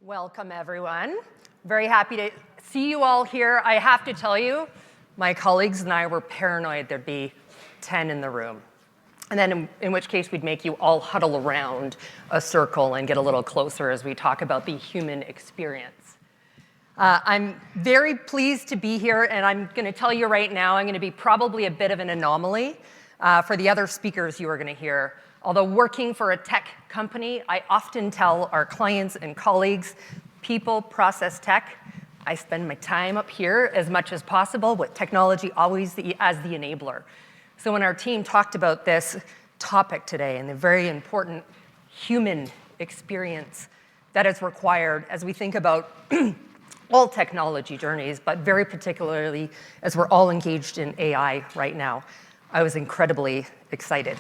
Welcome, everyone. Very happy to see you all here. I have to tell you, my colleagues and I were paranoid there'd be 10 in the room. And then in which case we'd make you all huddle around a circle and get a little closer as we talk about the human experience. I'm very pleased to be here, and I'm going to tell you right now, I'm going to be probably a bit of an anomaly for the other speakers you are going to hear. Although working for a tech company, I often tell our clients and colleagues, people, process tech, I spend my time up here as much as possible with technology always as the enabler. So when our team talked about this topic today and the very important human experience that is required as we think about all technology journeys, but very particularly as we're all engaged in AI right now, I was incredibly excited.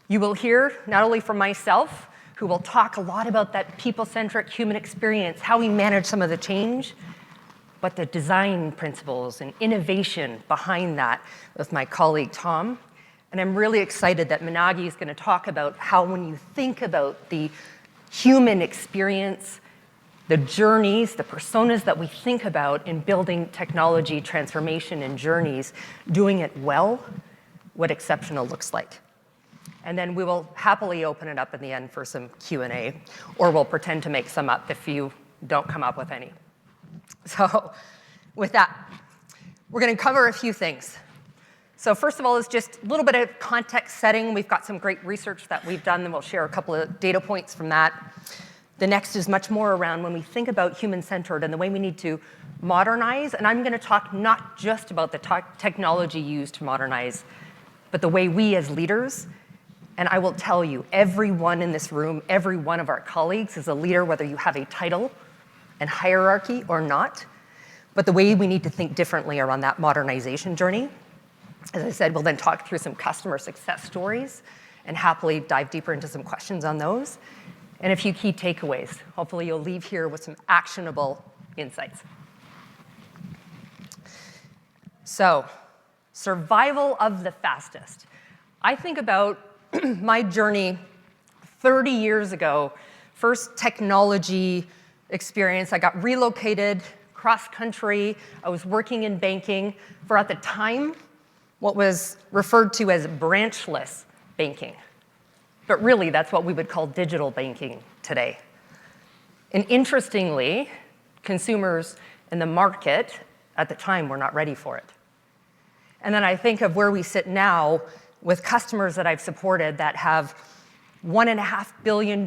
You will hear not only from myself, who will talk a lot about that people-centric human experience, how we manage some of the change, but the design principles and innovation behind that with my colleague Tom. And I'm really excited that Minagi is going to talk about how when you think about the human experience, the journeys, the personas that we think about in building technology transformation and journeys, doing it well, what exceptional looks like. And then we will happily open it up in the end for some Q&A, or we'll pretend to make some up if you don't come up with any. So with that, we're going to cover a few things. So first of all is just a little bit of context setting. We've got some great research that we've done, and we'll share a couple of data points from that. The next is much more around when we think about human-centered and the way we need to modernize. And I'm going to talk not just about the technology used to modernize, but the way we as leaders. And I will tell you, everyone in this room, every one of our colleagues is a leader, whether you have a title and hierarchy or not. But the way we need to think differently around that modernization journey. As I said, we'll then talk through some customer success stories and happily dive deeper into some questions on those. And a few key takeaways. Hopefully you'll leave here with some actionable insights. So, survival of the fastest. I think about my journey 30 years ago, first technology experience. I got relocated cross country. I was working in banking for, at the time, what was referred to as branchless banking. But really, that's what we would call digital banking today. And interestingly, consumers in the market at the time were not ready for it. And then I think of where we sit now with customers that I've supported that have $1.5 billion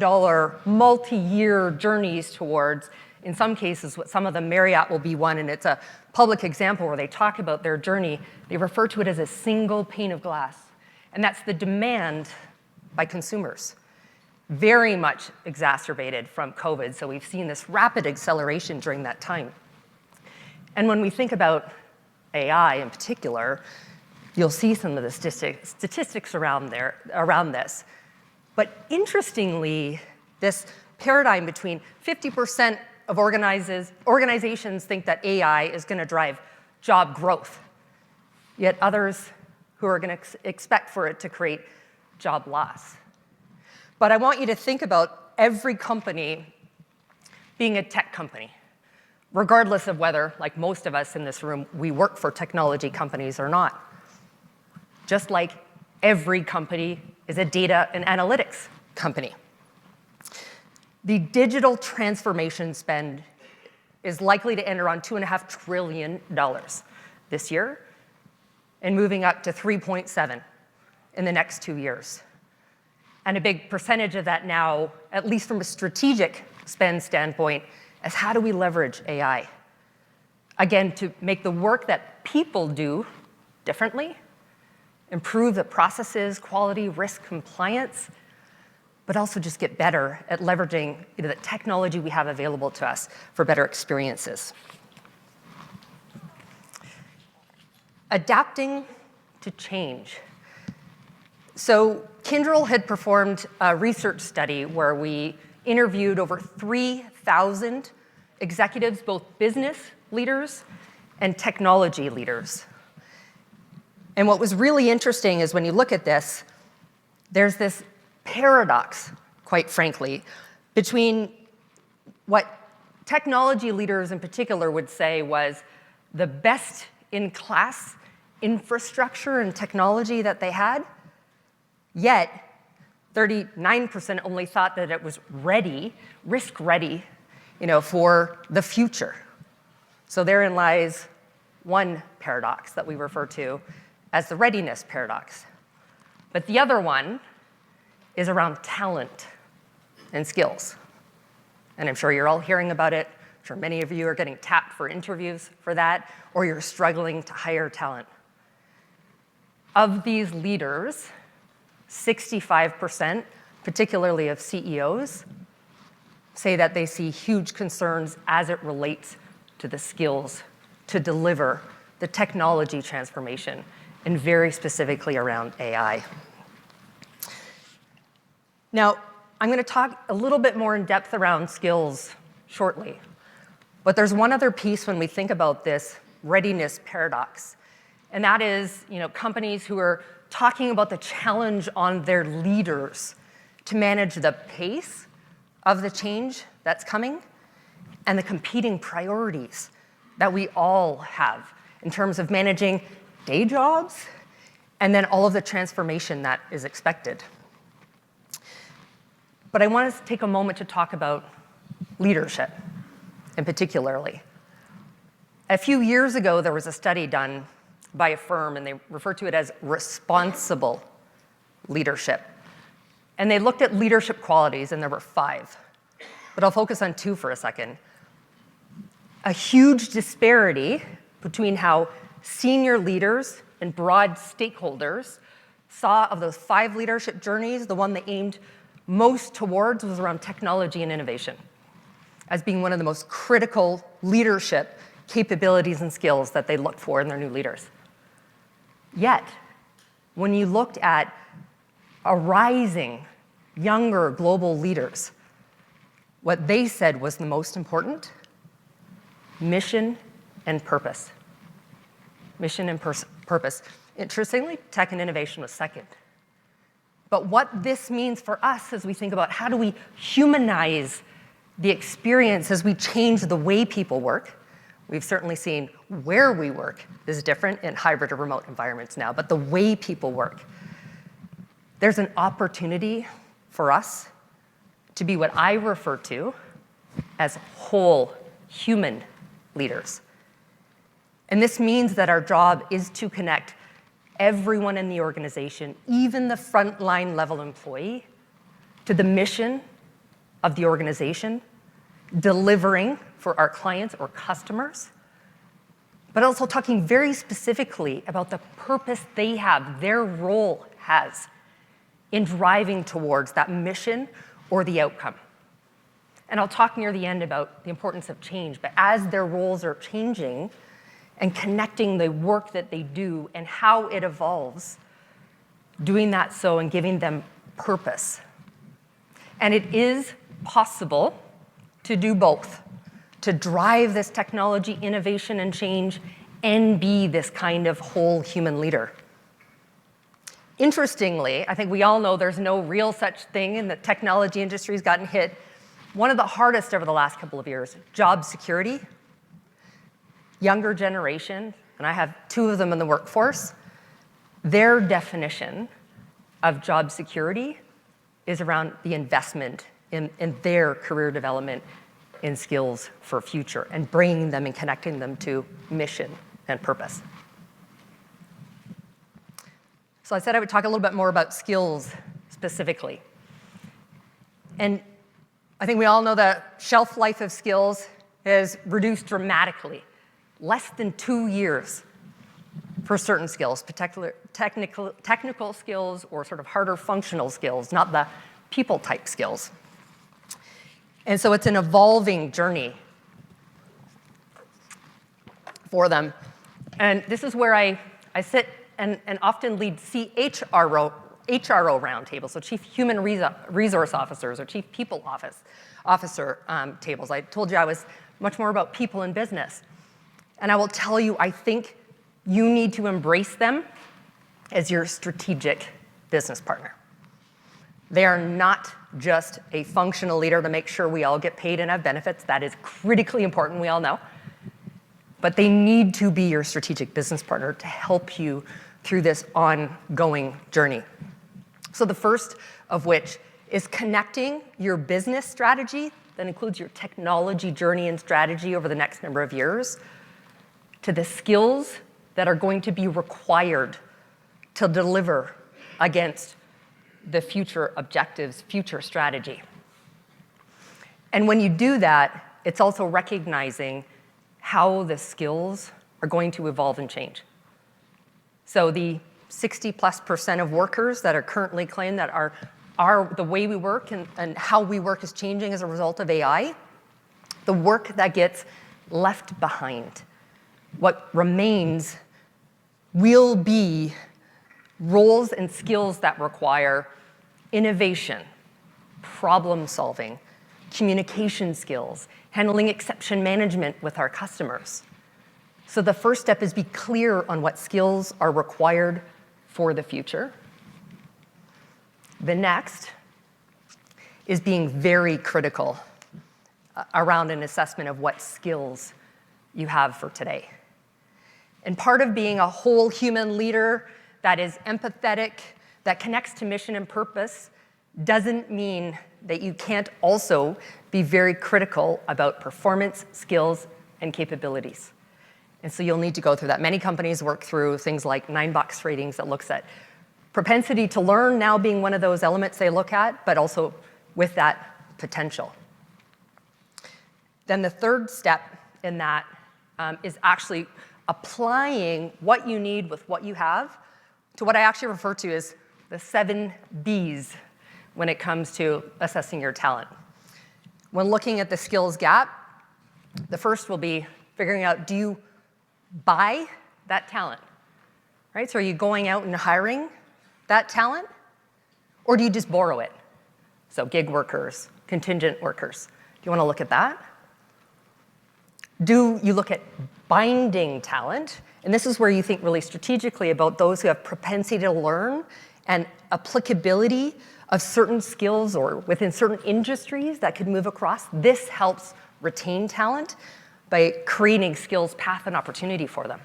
multi-year journeys towards, in some cases, what some of them, Marriott will be one, and it's a public example where they talk about their journey. They refer to it as a single pane of glass. And that's the demand by consumers, very much exacerbated from COVID. So we've seen this rapid acceleration during that time. And when we think about AI in particular, you'll see some of the statistics around this. But interestingly, this paradigm between 50% of organizations think that AI is going to drive job growth, yet others who are going to expect for it to create job loss. But I want you to think about every company being a tech company, regardless of whether, like most of us in this room, we work for technology companies or not. Just like every company is a data and analytics company. The digital transformation spend is likely to end around $2.5 trillion this year and moving up to 3.7 in the next 2 years. And a big percentage of that now, at least from a strategic spend standpoint, is how do we leverage AI? Again, to make the work that people do differently, improve the processes, quality, risk, compliance, but also just get better at leveraging the technology we have available to us for better experiences. Adapting to change. So Kyndryl had performed a research study where we interviewed over 3,000 executives, both business leaders and technology leaders. And what was really interesting is when you look at this, there's this paradox, quite frankly, between what technology leaders in particular would say was the best in class infrastructure and technology that they had, yet 39% only thought that it was ready, risk ready, for the future. So therein lies one paradox that we refer to as the readiness paradox. But the other one is around talent and skills. And I'm sure you're all hearing about it. I'm sure many of you are getting tapped for interviews for that, or you're struggling to hire talent. Of these leaders, 65%, particularly of CEOs, say that they see huge concerns as it relates to the skills to deliver the technology transformation, and very specifically around AI. Now, I'm going to talk a little bit more in depth around skills shortly, but there's one other piece when we think about this readiness paradox, and that is, companies who are talking about the challenge on their leaders to manage the pace of the change that's coming and the competing priorities that we all have in terms of managing day jobs and then all of the transformation that is expected. But I want to take a moment to talk about leadership in particularly. A few years ago, there was a study done by a firm, and they refer to it as responsible leadership. And they looked at leadership qualities, and there were 5. But I'll focus on 2 for a second. A huge disparity between how senior leaders and broad stakeholders saw of those 5 leadership journeys, the one they aimed most towards was around technology and innovation as being one of the most critical leadership capabilities and skills that they looked for in their new leaders. Yet, when you looked at arising, younger global leaders, what they said was the most important: mission and purpose. Mission and purpose. Interestingly, tech and innovation was second. But what this means for us as we think about how do we humanize the experience as we change the way people work. We've certainly seen where we work is different in hybrid or remote environments now, but the way people work, there's an opportunity for us to be what I refer to as whole human leaders. And this means that our job is to connect everyone in the organization, even the frontline level employee, to the mission of the organization, delivering for our clients or customers, but also talking very specifically about the purpose they have, their role has in driving towards that mission or the outcome. And I'll talk near the end about the importance of change, but as their roles are changing and connecting the work that they do and how it evolves, doing that so and giving them purpose. And it is possible to do both, to drive this technology, innovation, and change, and be this kind of whole human leader. Interestingly, I think we all know there's no real such thing, and the technology industry's gotten hit one of the hardest over the last couple of years: job security. Younger generation, and I have 2 of them in the workforce, their definition of job security is around the investment in their career development in skills for future and bringing them and connecting them to mission and purpose. So I said I would talk a little bit more about skills specifically. And I think we all know the shelf life of skills has reduced dramatically. Less than 2 years for certain skills, particular technical skills or sort of harder functional skills, not the people type skills. And so it's an evolving journey for them. And this is where I sit and often lead CHRO roundtables, so Chief Human Resource Officers or Chief People Officer tables. I told you I was much more about people in business. And I will tell you, I think you need to embrace them as your strategic business partner. They are not just a functional leader to make sure we all get paid and have benefits. That is critically important, we all know. But they need to be your strategic business partner to help you through this ongoing journey. So the first of which is connecting your business strategy, that includes your technology journey and strategy over the next number of years, to the skills that are going to be required to deliver against the future objectives, future strategy. And when you do that, it's also recognizing how the skills are going to evolve and change. So the 60+% of workers that are currently claimed that are the way we work and how we work is changing as a result of AI, the work that gets left behind, what remains will be roles and skills that require innovation, problem solving, communication skills, handling exception management with our customers. So the first step is be clear on what skills are required for the future. The next is being very critical around an assessment of what skills you have for today. And part of being a whole human leader that is empathetic, that connects to mission and purpose, doesn't mean that you can't also be very critical about performance, skills, and capabilities. And so you'll need to go through that. Many companies work through things like 9-box ratings that looks at propensity to learn now being one of those elements they look at, but also with that potential. Then the third step in that is actually applying what you need with what you have to what I actually refer to as the 7 Bs when it comes to assessing your talent. When looking at the skills gap, the first will be figuring out, do you buy that talent? Right? So are you going out and hiring that talent? Or do you just borrow it? So gig workers, contingent workers. Do you want to look at that? Do you look at binding talent? And this is where you think really strategically about those who have propensity to learn and applicability of certain skills or within certain industries that could move across. This helps retain talent by creating skills path and opportunity for them.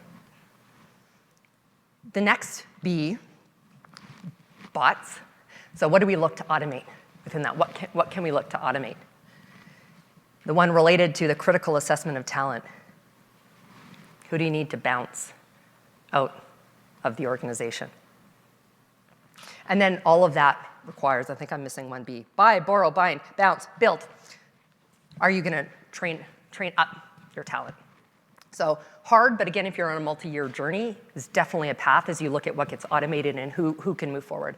The next B, bots. So what do we look to automate within that? What can we look to automate? The one related to the critical assessment of talent. Who do you need to bounce out of the organization? And then all of that requires, I think I'm missing one B, buy, borrow, bind, bounce, build. Are you going to train up your talent? So hard, but again, if you're on a multi-year journey, is definitely a path as you look at what gets automated and who can move forward.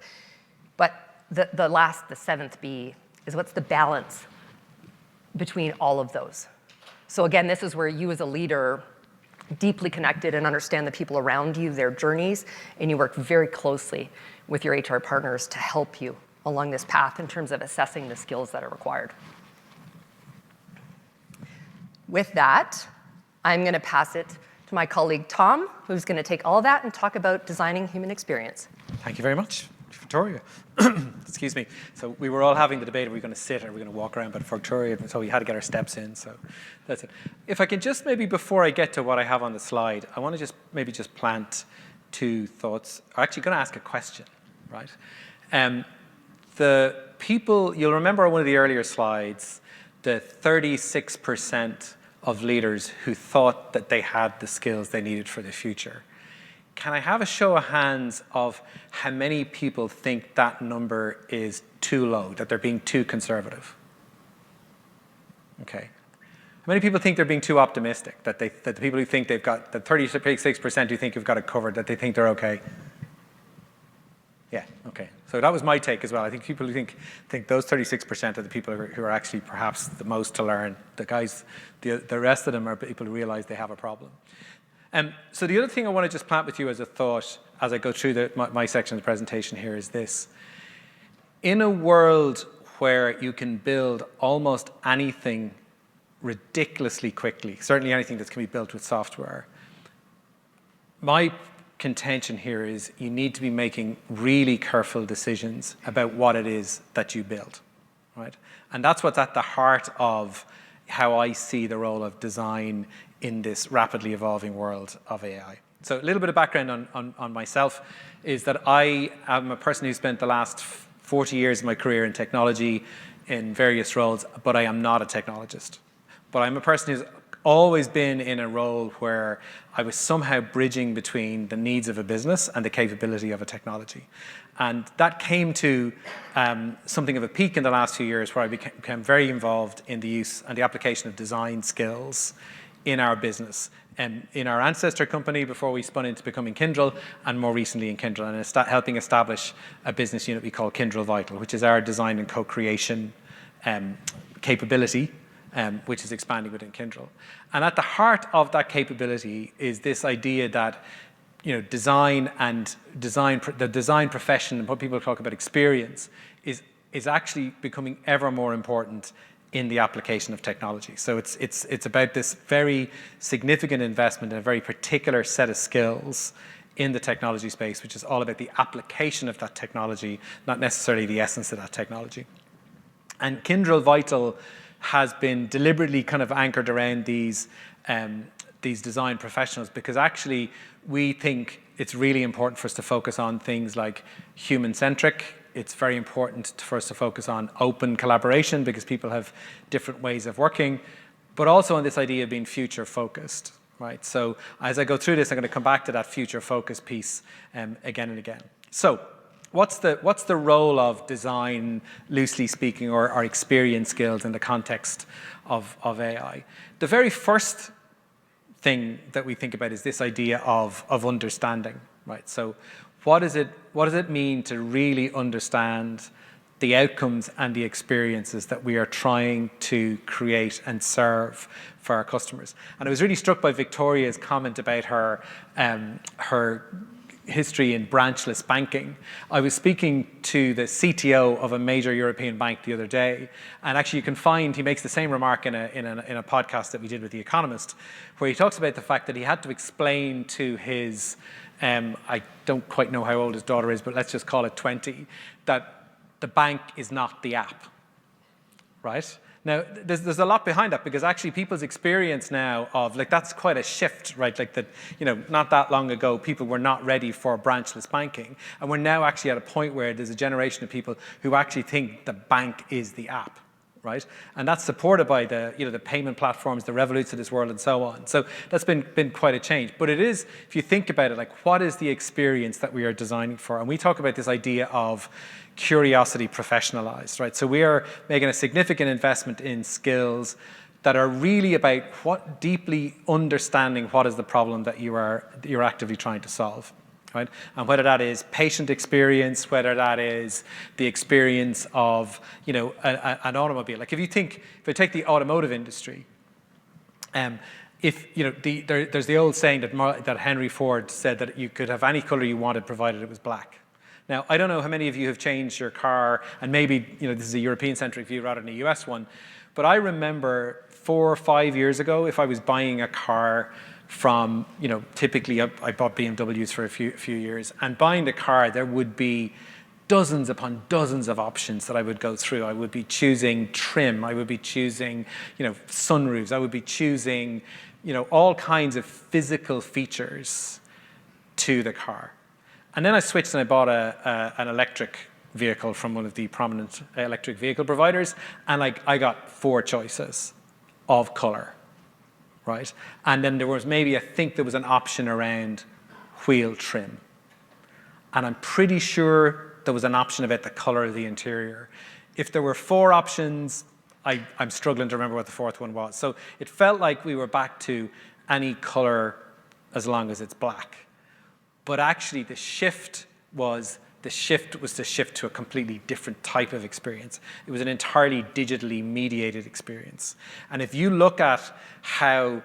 But the 7th B, is what's the balance between all of those? So again, this is where you as a leader deeply connected and understand the people around you, their journeys, and you work very closely with your HR partners to help you along this path in terms of assessing the skills that are required. With that, I'm going to pass it to my colleague Tom, who's going to take all of that and talk about designing human experience. Thank you very much, Victoria. Excuse me. So we were all having the debate, are we going to sit or are we going to walk around? But for Victoria, so we had to get our steps in. So that's it. If I can just maybe, before I get to what I have on the slide, I want to just plant 2 thoughts. I'm actually going to ask a question, right? The people, you'll remember on one of the earlier slides, the 36% of leaders who thought that they had the skills they needed for the future. Can I have a show of hands of how many people think that number is too low, that they're being too conservative? Okay. How many people think they're being too optimistic, that the people who think they've got, the 36% who think you've got it covered, that they think they're okay? Yeah, okay. So that was my take as well. I think people who think those 36% are the people who are actually perhaps the most to learn. The guys, the rest of them are people who realize they have a problem. So the other thing I want to just plant with you as a thought as I go through my section of the presentation here is this. In a world where you can build almost anything ridiculously quickly, certainly anything that can be built with software, my contention here is you need to be making really careful decisions about what it is that you build. right? And that's what's at the heart of how I see the role of design in this rapidly evolving world of AI. So a little bit of background on myself is that I am a person who spent the last 40 years of my career in technology in various roles, but I am not a technologist. But I'm a person who's always been in a role where I was somehow bridging between the needs of a business and the capability of a technology. And that came to something of a peak in the last few years where I became very involved in the use and the application of design skills in our business. In our ancestor company before we spun into becoming Kyndryl, and more recently in Kyndryl, and helping establish a business unit we call Kyndryl Vital, which is our design and co-creation capability, which is expanding within Kyndryl. And at the heart of that capability is this idea that the design profession and what people talk about experience is actually becoming ever more important in the application of technology. So it's about this very significant investment in a very particular set of skills in the technology space, which is all about the application of that technology, not necessarily the essence of that technology. And Kyndryl Vital has been deliberately kind of anchored around these design professionals because actually we think it's really important for us to focus on things like human-centric. It's very important for us to focus on open collaboration because people have different ways of working, but also on this idea of being future-focused, right? So as I go through this, I'm going to come back to that future-focus piece again and again. So what's the role of design, loosely speaking, or experience skills in the context of AI? The very first thing that we think about is this idea of understanding, right? So what does it mean to really understand the outcomes and the experiences that we are trying to create and serve for our customers? And I was really struck by Victoria's comment about her history in branchless banking. I was speaking to the CTO of a major European bank the other day, and actually you can find he makes the same remark in a podcast that we did with The Economist, where he talks about the fact that he had to explain to his I don't quite know how old his daughter is, but let's just call it 20, that the bank is not the app, right? Now, there's a lot behind that because actually people's experience now of, that's quite a shift, right? Not that long ago, people were not ready for branchless banking. And we're now actually at a point where there's a generation of people who actually think the bank is the app, right? And that's supported by the payment platforms, the Revoluts of this world, and so on. So that's been quite a change. But it is, if you think about it, what is the experience that we are designing for? And we talk about this idea of curiosity professionalized, right? So we are making a significant investment in skills that are really about deeply understanding what is the problem that you're actively trying to solve. Right? And whether that is patient experience, whether that is the experience of an automobile. If I take the automotive industry, there's the old saying that Henry Ford said that you could have any color you wanted provided it was black. Now, I don't know how many of you have changed your car, and maybe this is a European-centric view rather than a US one, but I remember 4 or 5 years ago, if I was buying a car from, typically I bought BMWs for a few years, and buying the car, there would be dozens upon dozens of options that I would go through. I would be choosing trim, I would be choosing, sunroofs, I would be choosing, all kinds of physical features to the car. And then I switched and I bought an electric vehicle from one of the prominent electric vehicle providers, and I got 4 choices of color. Right? And then there was I think there was an option around wheel trim. And I'm pretty sure there was an option about the color of the interior. If there were 4 options, I'm struggling to remember what the 4th one was. So it felt like we were back to any color as long as it's black. But actually the shift was to shift to a completely different type of experience. It was an entirely digitally mediated experience. And if you look at how,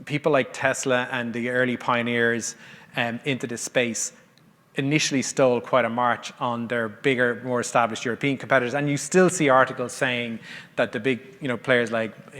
people like Tesla and the early pioneers into this space initially stole quite a march on their bigger, more established European competitors, and you still see articles saying that the big, players like,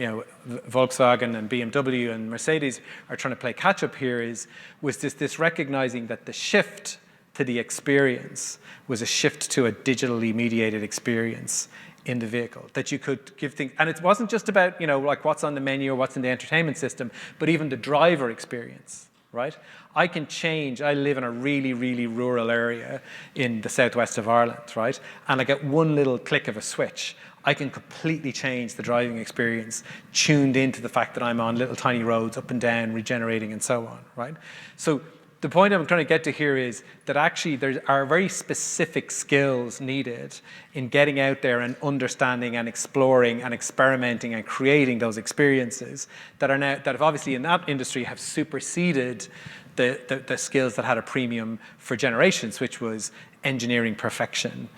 Volkswagen and BMW and Mercedes are trying to play catch up here was this recognizing that the shift to the experience was a shift to a digitally mediated experience in the vehicle, that you could give things, and it wasn't just about, like what's on the menu or what's in the entertainment system, but even the driver experience, right? I can change, I live in a really, really rural area in the southwest of Ireland, right? And I get one little click of a switch, I can completely change the driving experience, tuned into the fact that I'm on little tiny roads, up and down, regenerating and so on, right? So the point I'm trying to get to here is that actually there are very specific skills needed in getting out there and understanding and exploring and experimenting and creating those experiences that have obviously in that industry have superseded the skills that had a premium for generations, which was engineering perfection,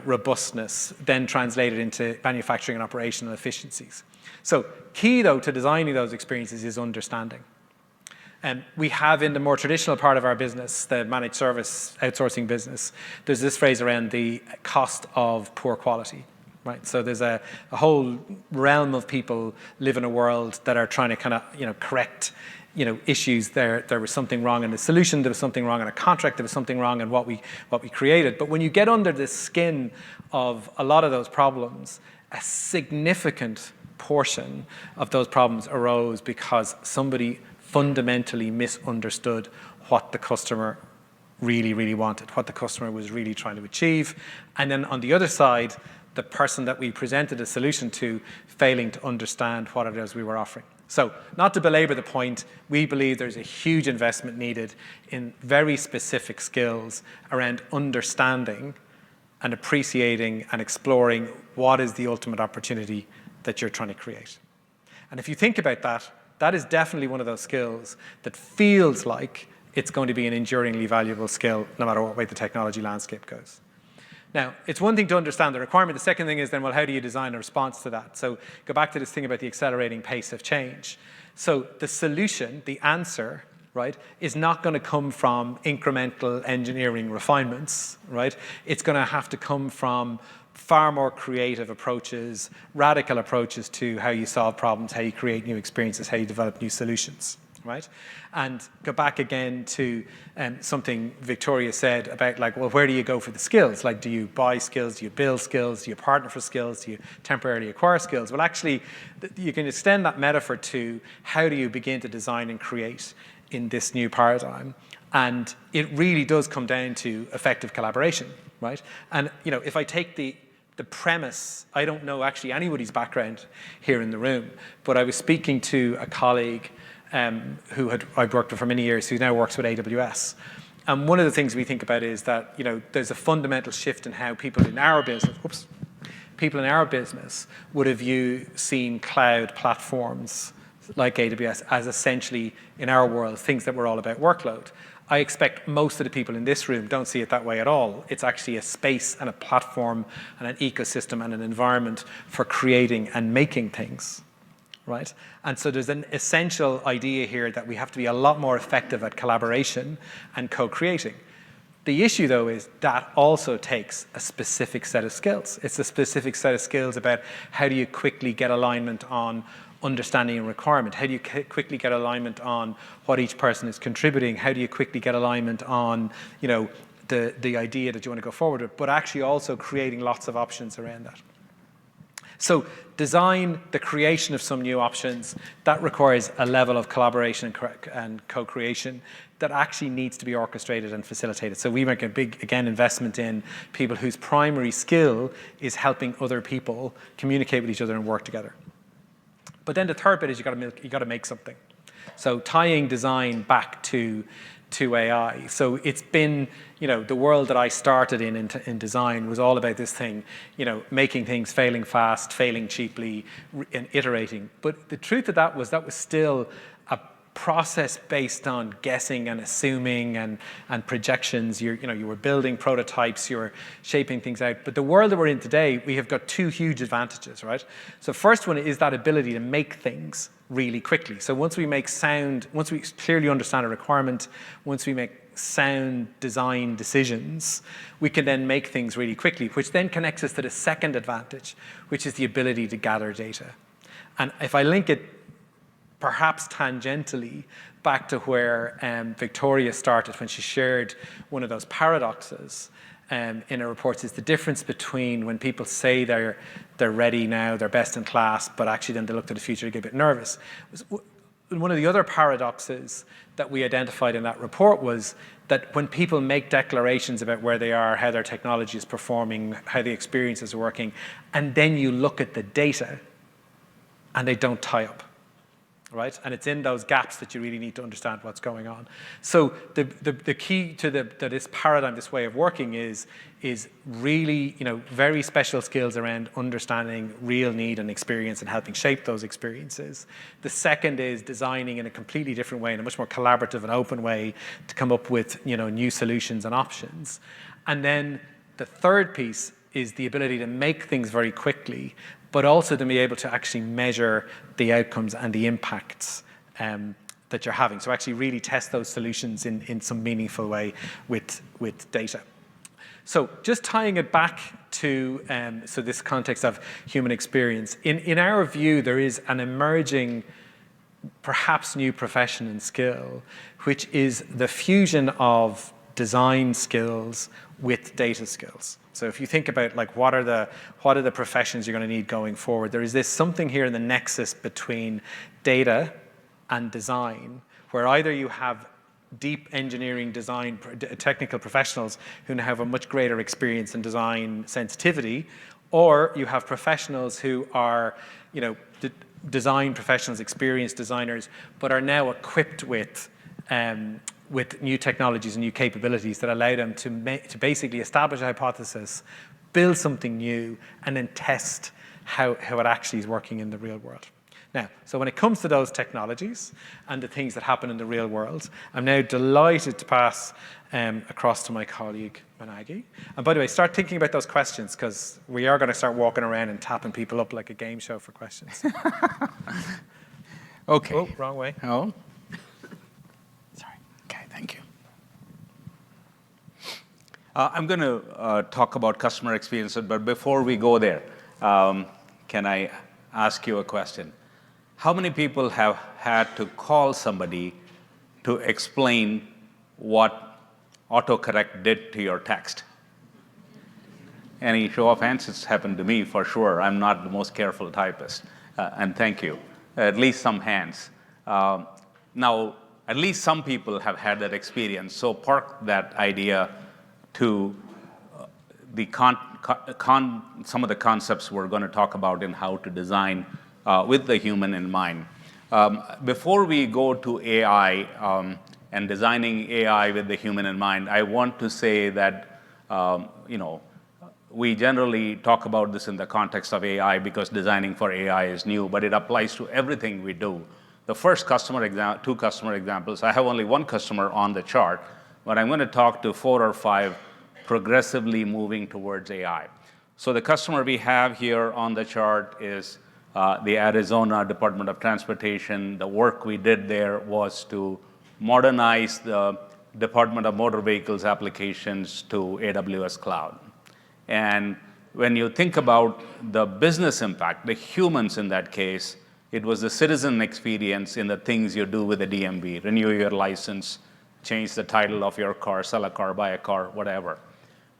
robustness, then translated into manufacturing and operational efficiencies. So key though to designing those experiences is understanding. We have in the more traditional part of our business, the managed service outsourcing business, there's this phrase around the cost of poor quality, right? So there's a whole realm of people live in a world that are trying to kind of, correct, issues. There was something wrong in the solution, there was something wrong in a contract, there was something wrong in what we created. But when you get under the skin of a lot of those problems, a significant portion of those problems arose because somebody fundamentally misunderstood what the customer really, really wanted, what the customer was really trying to achieve. And then on the other side, the person that we presented a solution to failing to understand what it is we were offering. So not to belabor the point, we believe there's a huge investment needed in very specific skills around understanding and appreciating and exploring what is the ultimate opportunity that you're trying to create. And if you think about that, that is definitely one of those skills that feels like it's going to be an enduringly valuable skill no matter what way the technology landscape goes. Now, it's one thing to understand the requirement. The second thing is then, well, how do you design a response to that? So go back to this thing about the accelerating pace of change. So the solution, the answer, right, is not going to come from incremental engineering refinements, right? It's going to have to come from far more creative approaches, radical approaches to how you solve problems, how you create new experiences, how you develop new solutions, right? And go back again to something Victoria said about, like, well, where do you go for the skills? Like, do you buy skills? Do you build skills? Do you partner for skills? Do you temporarily acquire skills? Well, actually, you can extend that metaphor to how do you begin to design and create in this new paradigm? And it really does come down to effective collaboration, right? And, if I take the premise, I don't know actually anybody's background here in the room, but I was speaking to a colleague who I've worked with for many years, who now works with AWS. And one of the things we think about is that, there's a fundamental shift in how people in our business would have seen cloud platforms like AWS as essentially, in our world, things that were all about workload. I expect most of the people in this room don't see it that way at all. It's actually a space and a platform and an ecosystem and an environment for creating and making things, right? And so there's an essential idea here that we have to be a lot more effective at collaboration and co-creating. The issue, though, is that also takes a specific set of skills. It's a specific set of skills about how do you quickly get alignment on understanding and requirement? How do you quickly get alignment on what each person is contributing? How do you quickly get alignment on, the idea that you want to go forward with, but actually also creating lots of options around that? So design, the creation of some new options, that requires a level of collaboration and co-creation that actually needs to be orchestrated and facilitated. So we make a big, again, investment in people whose primary skill is helping other people communicate with each other and work together. But then the third bit is you got to make something. So tying design back to AI. So it's been, the world that I started in design was all about this thing, making things, failing fast, failing cheaply, and iterating. But the truth of that was still a process based on guessing and assuming and projections. You were building prototypes, you were shaping things out. But the world that we're in today, we have got two huge advantages, right? So first one is that ability to make things really quickly. So once we clearly understand a requirement, once we make sound design decisions, we can then make things really quickly, which then connects us to the second advantage, which is the ability to gather data. And if I link it perhaps tangentially back to where Victoria started when she shared one of those paradoxes, in our reports is the difference between when people say they're ready now, they're best in class, but actually then they look to the future, they get a bit nervous. One of the other paradoxes that we identified in that report was that when people make declarations about where they are, how their technology is performing, how the experience is working, and then you look at the data and they don't tie up, right? And it's in those gaps that you really need to understand what's going on. So the key to this paradigm, this way of working is really, very special skills around understanding real need and experience and helping shape those experiences. The second is designing in a completely different way, in a much more collaborative and open way to come up with, new solutions and options. And then the third piece is the ability to make things very quickly, but also to be able to actually measure the outcomes and the impacts that you're having. So actually really test those solutions in some meaningful way with data. So just tying it back to so this context of human experience, in our view, there is an emerging, perhaps new profession and skill, which is the fusion of design skills with data skills. So if you think about what are the professions you're going to need going forward, there is this something here in the nexus between data and design, where either you have deep engineering design technical professionals who have a much greater experience in design sensitivity, or you have professionals who are, design professionals, experienced designers, but are now equipped with new technologies and new capabilities that allow them to basically establish a hypothesis, build something new, and then test how it actually is working in the real world. Now, so when it comes to those technologies and the things that happen in the real world, I'm now delighted to pass across to my colleague, Managi. And by the way, start thinking about those questions, because we are going to start walking around and tapping people up like a game show for questions. Okay. Oh, wrong way. Oh. Thank you. I'm going to talk about customer experiences, but before we go there, can I ask you a question? How many people have had to call somebody to explain what autocorrect did to your text? Any show of hands? It's happened to me for sure. I'm not the most careful typist. And thank you. At least some hands. Now, at least some people have had that experience. So park that idea to some of the concepts we're going to talk about in how to design with the human in mind. Before we go to AI and designing AI with the human in mind, I want to say that we generally talk about this in the context of AI because designing for AI is new, but it applies to everything we do. The first two customer examples, I have only one customer on the chart, but I'm going to talk to 4 or 5 progressively moving towards AI. So the customer we have here on the chart is the Arizona Department of Transportation. The work we did there was to modernize the Department of Motor Vehicles applications to AWS Cloud. And when you think about the business impact, the humans in that case, it was the citizen experience in the things you do with the DMV, renew your license, change the title of your car, sell a car, buy a car, whatever.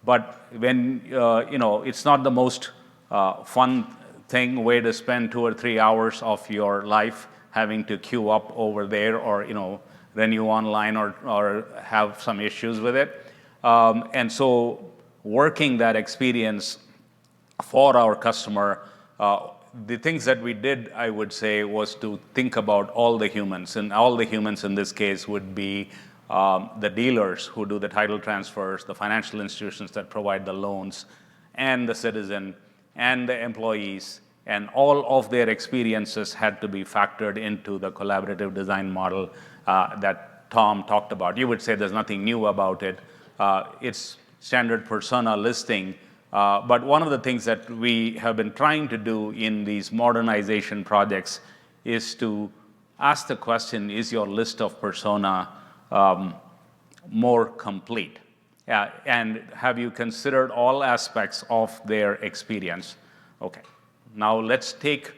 But when, it's not the most fun way to spend 2 or 3 hours of your life having to queue up over there or, renew online or have some issues with it. And so working that experience for our customer, the things that we did, I would say, was to think about all the humans. And all the humans in this case would be the dealers who do the title transfers, the financial institutions that provide the loans, and the citizen, and the employees. And all of their experiences had to be factored into the collaborative design model that Tom talked about. You would say there's nothing new about it. It's standard persona listing. But one of the things that we have been trying to do in these modernization projects is to ask the question, is your list of persona more complete? And have you considered all aspects of their experience? Okay, now let's take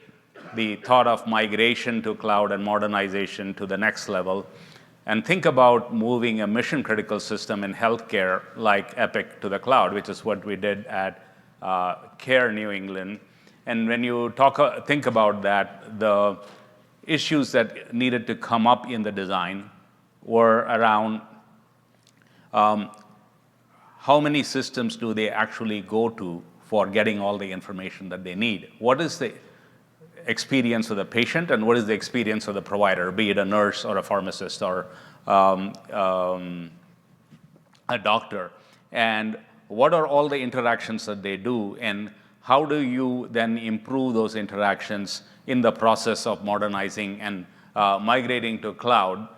the thought of migration to cloud and modernization to the next level. And think about moving a mission-critical system in healthcare like Epic to the cloud, which is what we did at Care New England. And when you think about that, the issues that needed to come up in the design were around how many systems do they actually go to for getting all the information that they need? What is the experience of the patient and what is the experience of the provider, be it a nurse or a pharmacist or a doctor? And what are all the interactions that they do, and how do you then improve those interactions in the process of modernizing and migrating to cloud?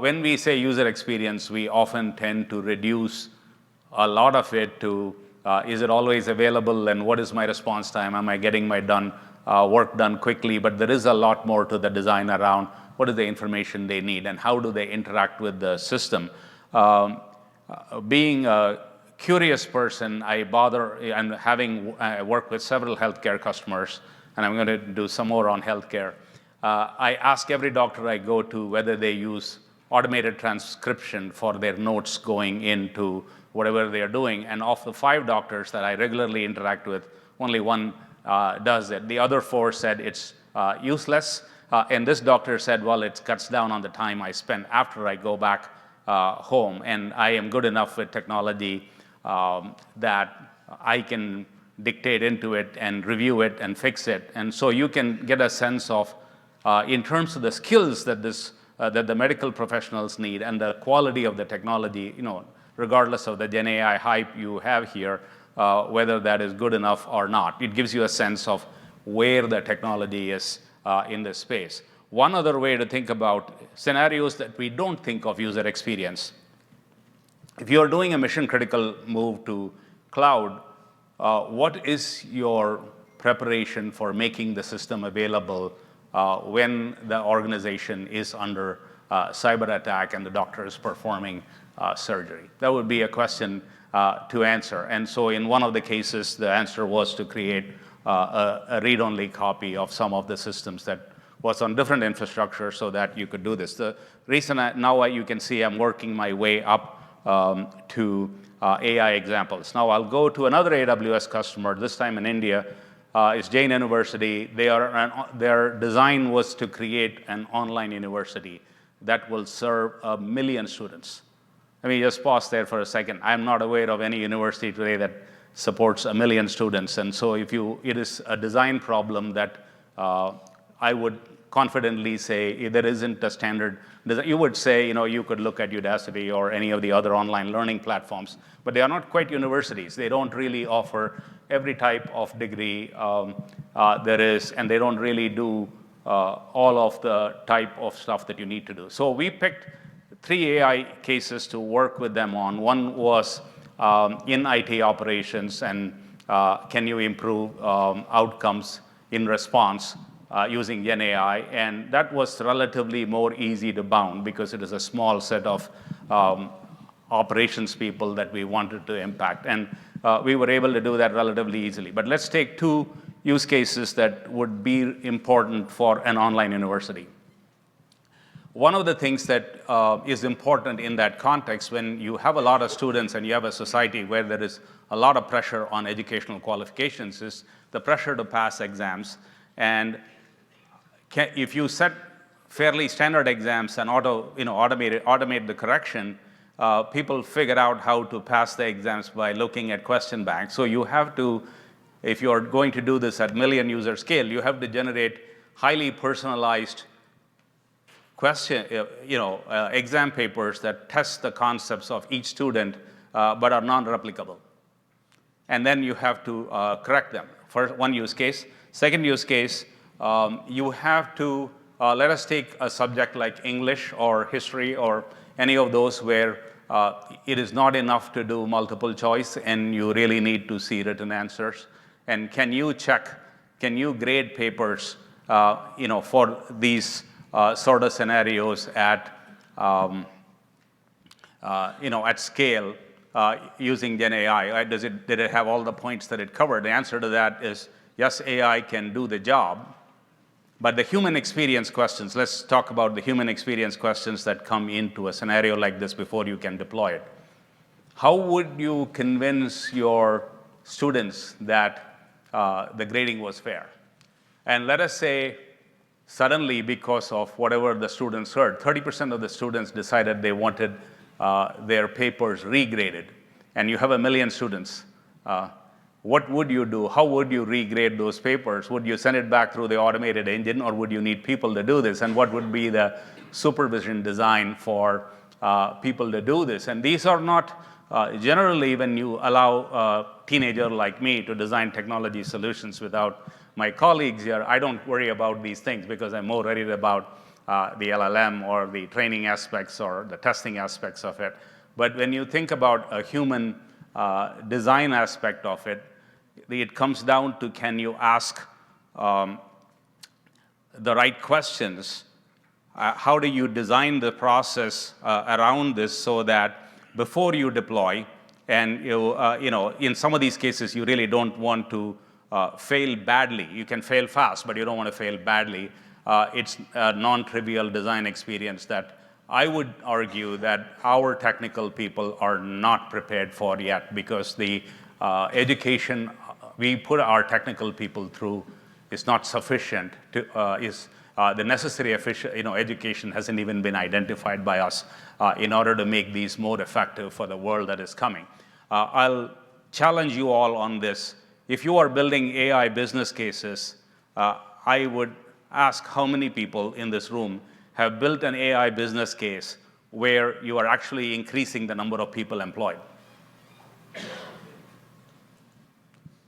When we say user experience, we often tend to reduce a lot of it to is it always available and what is my response time? Am I getting my work done quickly? But there is a lot more to the design around what is the information they need and how do they interact with the system. Being a curious person, and having worked with several healthcare customers, and I'm going to do some more on healthcare, I ask every doctor I go to whether they use automated transcription for their notes going into whatever they are doing. And of the 5 doctors that I regularly interact with, only one does it. The other 4 said it's useless. And this doctor said, well, it cuts down on the time I spend after I go back home. And I am good enough with technology that I can dictate into it and review it and fix it. And so you can get a sense of, in terms of the skills that that the medical professionals need and the quality of the technology, regardless of the Gen AI hype you have here, whether that is good enough or not. It gives you a sense of where the technology is in this space. One other way to think about scenarios that we don't think of user experience. If you're doing a mission-critical move to cloud, what is your preparation for making the system available when the organization is under cyber attack and the doctor is performing surgery? That would be a question to answer. And so in one of the cases, the answer was to create a read-only copy of some of the systems that was on different infrastructure so that you could do this. The reason now you can see I'm working my way up to AI examples. Now I'll go to another AWS customer, this time in India. It's Jain University. Their design was to create an online university that will serve 1 million students. Let me just pause there for a second. I'm not aware of any university today that supports 1 million students. And so it is a design problem that I would confidently say there isn't a standard design. You would say, you could look at Udacity or any of the other online learning platforms, but they are not quite universities. They don't really offer every type of degree there is, and they don't really do all of the type of stuff that you need to do. So we picked 3 AI cases to work with them on. One was in IT operations, and can you improve outcomes in response using Gen AI? And that was relatively more easy to bound because it is a small set of operations people that we wanted to impact. And we were able to do that relatively easily. But let's take 2 use cases that would be important for an online university. One of the things that is important in that context, when you have a lot of students and you have a society where there is a lot of pressure on educational qualifications, is the pressure to pass exams. And if you set fairly standard exams and automate the correction, people figure out how to pass the exams by looking at question banks. So you have to, if you're going to do this at million user scale, you have to generate highly personalized exam papers that test the concepts of each student, but are non-replicable. And then you have to correct them. First, one use case. Second use case, you have to, let us take a subject like English or history or any of those where it is not enough to do multiple choice and you really need to see written answers. And can you grade papers, for these sort of scenarios at scale using Gen AI? Did it have all the points that it covered? The answer to that is yes, AI can do the job, But the human experience questions, let's talk about the human experience questions that come into a scenario like this before you can deploy it. How would you convince your students that the grading was fair? And let us say suddenly, because of whatever the students heard, 30% of the students decided they wanted their papers regraded. And you have 1 million students. What would you do? How would you regrade those papers? Would you send it back through the automated engine, or would you need people to do this? And what would be the supervision design for people to do this? And these are not generally, when you allow a teenager like me to design technology solutions without my colleagues here, I don't worry about these things because I'm more worried about the LLM or the training aspects or the testing aspects of it. But when you think about a human design aspect of it, it comes down to, can you ask the right questions? How do you design the process around this so that before you deploy, and in some of these cases, you really don't want to fail badly. You can fail fast, but you don't want to fail badly. It's a non-trivial design experience that I would argue that our technical people are not prepared for yet, because the education we put our technical people through is not sufficient. The necessary education hasn't even been identified by us in order to make these more effective for the world that is coming. I'll challenge you all on this. If you are building AI business cases, I would ask how many people in this room have built an AI business case where you are actually increasing the number of people employed.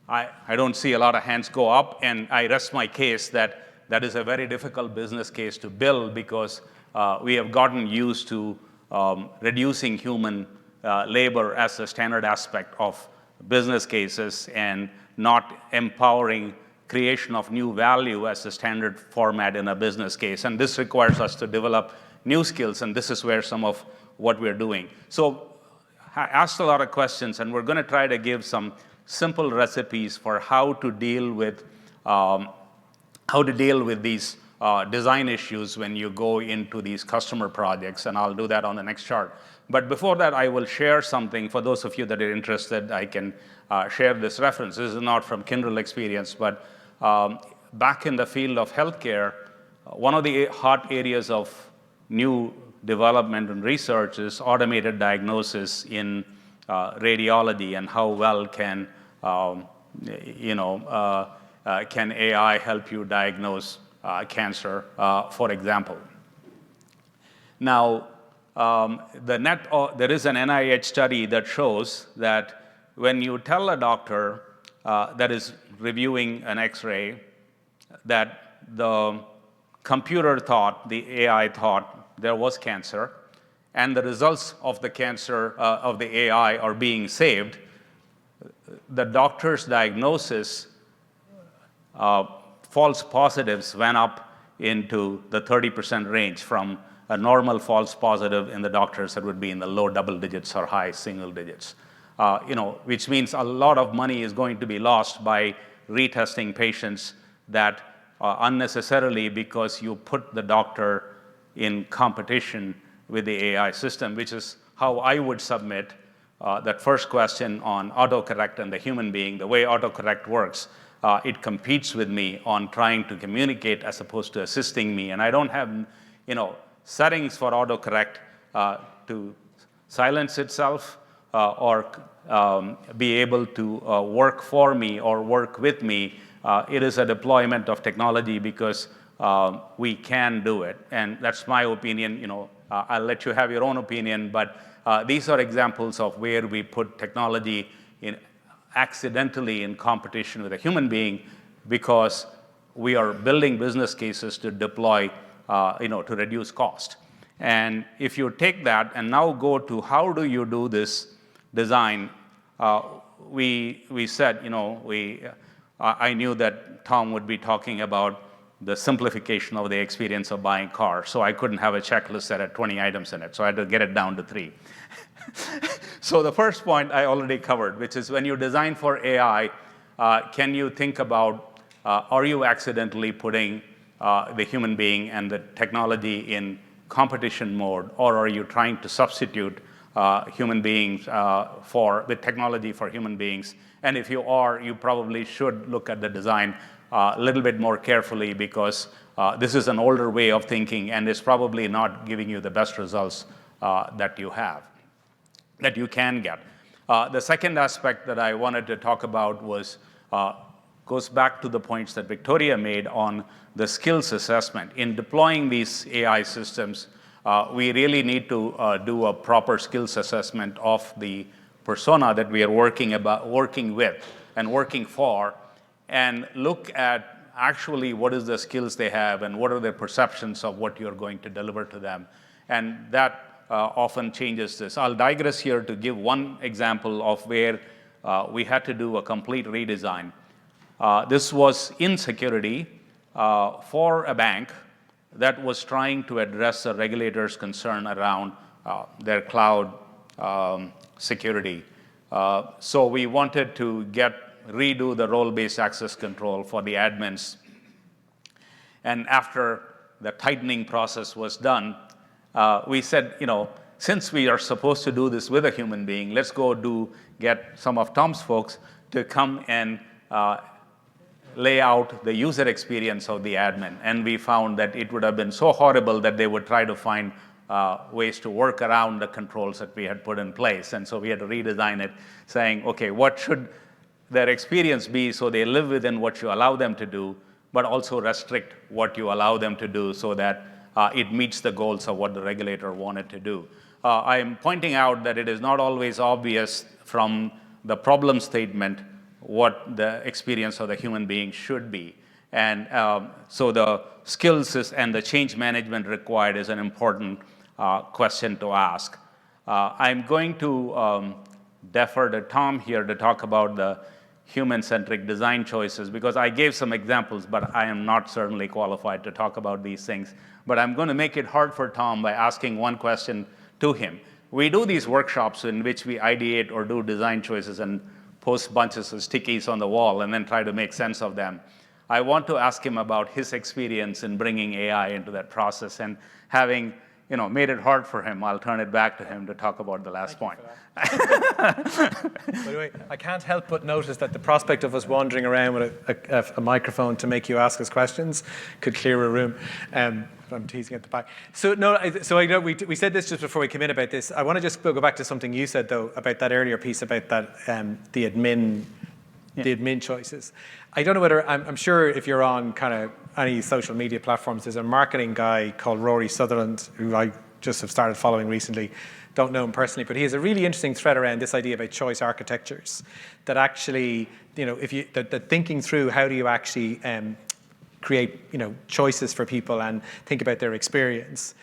I don't see a lot of hands go up, and I rest my case that that is a very difficult business case to build, because we have gotten used to reducing human labor as a standard aspect of business cases and not empowering creation of new value as a standard format in a business case. And this requires us to develop new skills, and this is where some of what we're doing. So I asked a lot of questions, and we're going to try to give some simple recipes for how to deal with these design issues when you go into these customer projects, and I'll do that on the next chart. But before that, I will share something. For those of you that are interested, I can share this reference. This is not from Kyndryl experience, but back in the field of healthcare, one of the hot areas of new development and research is automated diagnosis in radiology, and how well can can AI help you diagnose cancer, for example. Now, there is an NIH study that shows that when you tell a doctor that is reviewing an X-ray that the computer thought, the AI thought there was cancer, and the results of the cancer of the AI are being saved, the doctor's diagnosis false positives went up into the 30% range from a normal false positive in the doctors that would be in the low double digits or high single digits. Which means a lot of money is going to be lost by retesting patients that unnecessarily, because you put the doctor in competition with the AI system, which is how I would submit that first question on autocorrect and the human being. The way autocorrect works, it competes with me on trying to communicate as opposed to assisting me. And I don't have, settings for autocorrect to silence itself or be able to work for me or work with me. It is a deployment of technology because we can do it. And that's my opinion. I'll let you have your own opinion, but these are examples of where we put technology accidentally in competition with a human being, because we are building business cases to deploy, to reduce cost. And if you take that and now go to how do you do this design, we said, I knew that Tom would be talking about the simplification of the experience of buying cars. So I couldn't have a checklist that had 20 items in it. So I had to get it down to 3. So the first point I already covered, which is when you design for AI, can you think about, are you accidentally putting the wrong information in the right place? And this is where some of what we're doing. So I asked a lot of questions, and we're going to try to give some simple recipes for how to deal with these design issues when you go into these customer projects, and I'll do that on the next chart. But before that, I will share something. For those of you that are interested, I can share this reference. This is not from Kyndryl experience. I the human being and the technology in competition mode, or are you trying to substitute human beings with technology for human beings? And if you are, you probably should look at the design a little bit more carefully, because this is an older way of thinking and is probably not giving you the best results that you can get. The second aspect that I wanted to talk about goes back to the points that Victoria made on the skills assessment. In deploying these AI systems, we really need to do a proper skills assessment of the persona that we are working with and working for, and look at actually what is the skills they have and what are their perceptions of what you're going to deliver to them. And that often changes this. I'll digress here to give one example of where we had to do a complete redesign. This was in security for a bank that was trying to address a regulator's concern around their cloud security. So we wanted to redo the role-based access control for the admins. And after the tightening process was done, we said, since we are supposed to do this with a human being, let's go get some of Tom's folks to come and lay out the user experience of the admin. And we found that it would have been so horrible that they would try to find ways to work around the controls that we had put in place. And so we had to redesign it, saying, okay, what should their experience be so they live within what you allow them to do, but also restrict what you allow them to do so that it meets the goals of what the regulator wanted to do. I am pointing out that it is not always obvious from the problem statement what the experience of the human being should be. And so the skills and the change management required is an important question to ask. I'm going to defer to Tom here to talk about the human-centric design choices, because I gave some examples, but I am not certainly qualified to talk about these things. But I'm going to make it hard for Tom by asking one question to him. We do these workshops in which we ideate or do design choices and post bunches of stickies on the wall and then try to make sense of them. I want to ask him about his experience in bringing AI into that process, and having made it hard for him, I'll turn it back to him to talk about the last point. By the way, I can't help but notice that the prospect of us wandering around with a microphone to make you ask us questions could clear a room. I'm teasing at the back. So I know we said this just before we came in about this. I want to just go back to something you said, though, about that earlier piece about that the admin choices. I don't know whether, I'm sure if you're on kind of any social media platforms, there's a marketing guy called Rory Sutherland, who I just have started following recently. Don't know him personally, but he has a really interesting thread around this idea about choice architectures. That actually, that thinking through how do you actually create, choices for people and think about their experience,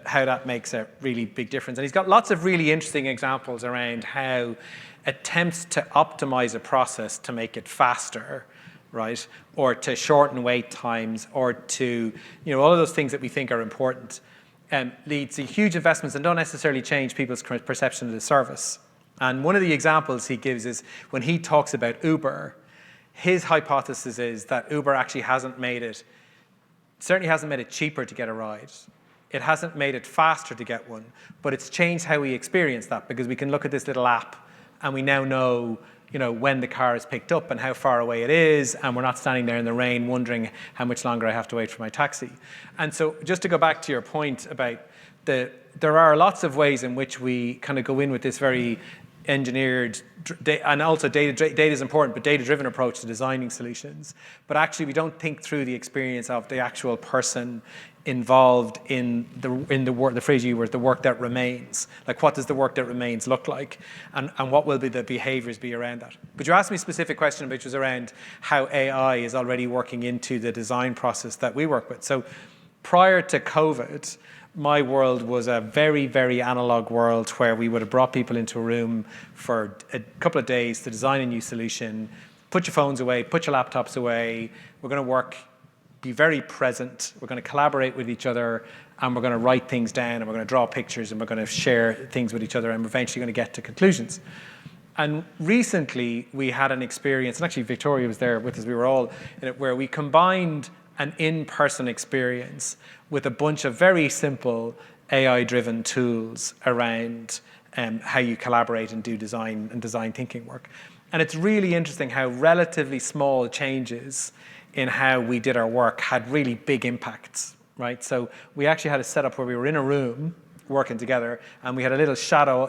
how that makes a really big difference. And he's got lots of really interesting examples around how attempts to optimize a process to make it faster, right, or to shorten wait times, or to, all of those things that we think are important, leads to huge investments and don't necessarily change people's perception of the service. And one of the examples he gives is when he talks about Uber, his hypothesis is that Uber actually certainly hasn't made it cheaper to get a ride. It hasn't made it faster to get one, but it's changed how we experience that, because we can look at this little app and we now know, when the car is picked up and how far away it is, and we're not standing there in the rain wondering how much longer I have to wait for my taxi. And so just to go back to your point about there are lots of ways in which we kind of go in with this very engineered, and also data is important, but data-driven approach to designing solutions. But actually, we don't think through the experience of the actual person involved in the work. The phrase you used, the work that remains. Like, what does the work that remains look like, and what will be the behaviors be around that? But you asked me a specific question, which was around how AI is already working into the design process that we work with. So, prior to COVID, my world was a very, very analog world where we would have brought people into a room for a couple of days to design a new solution, put your phones away, put your laptops away, we're going to work, be very present, we're going to collaborate with each other, and we're going to write things down, and we're going to draw pictures, and we're going to share things with each other, and we're eventually going to get to conclusions. And recently, we had an experience, and actually Victoria was there with us, we were all in it, where we combined an in-person experience with a bunch of very simple AI-driven tools around how you collaborate and do design and design thinking work. And it's really interesting how relatively small changes in how we did our work had really big impacts, right? So we actually had a setup where we were in a room working together, and we had a little shadow,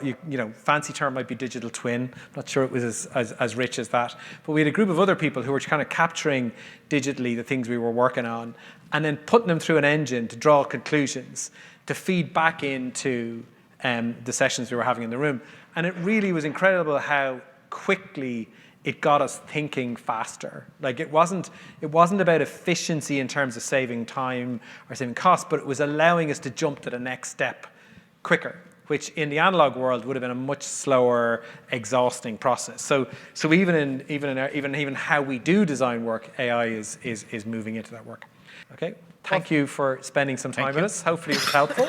fancy term might be digital twin. Not sure it was as rich as that. But we had a group of other people who were kind of capturing digitally the things we were working on, and then putting them through an engine to draw conclusions, to feed back into the sessions we were having in the room. And it really was incredible how quickly it got us thinking faster. Like it wasn't about efficiency in terms of saving time or saving costs, but it was allowing us to jump to the next step quicker, which in the analog world would have been a much slower, exhausting process. So even how we do design work, AI is moving into that work. Okay, thank you for spending some time with us. Hopefully it was helpful.